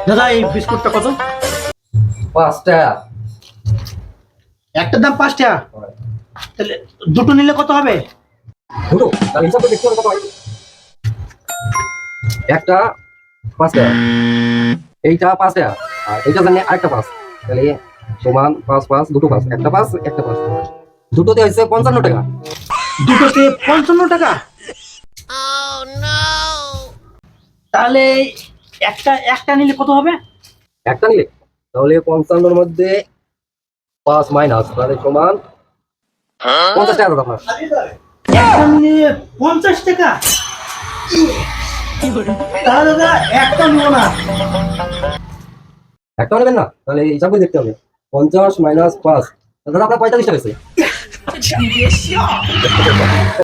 দাদা এই বিস্কুটটা কত? 5 টাকা। একটার দাম 5 টাকা, তাহলে দুটো নিলে কত হবে? দুটো তার হিসাব করে দেখতে হবে কত হয়। একটা 5 টাকা, এইটা 5 টাকা, আর এইটা জানি আরেকটা 5, তাহলে সমান 5 5 দুটো 5, একটা 5 একটা 5, দুটোতে হয়েছে 55 টাকা। দুটোতে 55 টাকা? তাহলে একটা একটা নিলে কত হবে? একটা নিলে তাহলে 55 এর মধ্যে 5 মাইনাস, তাহলে সমান 50 টাকা দাদা আপনার। একটা নিলে 50 টাকা? তাহলে দাদা একটা নিব না। একটা নেবেন না, তাহলে হিসাব করে দেখতে হবে। 50 মাইনাস 5, দাদা আপনার 45 টাকা হয়েছে।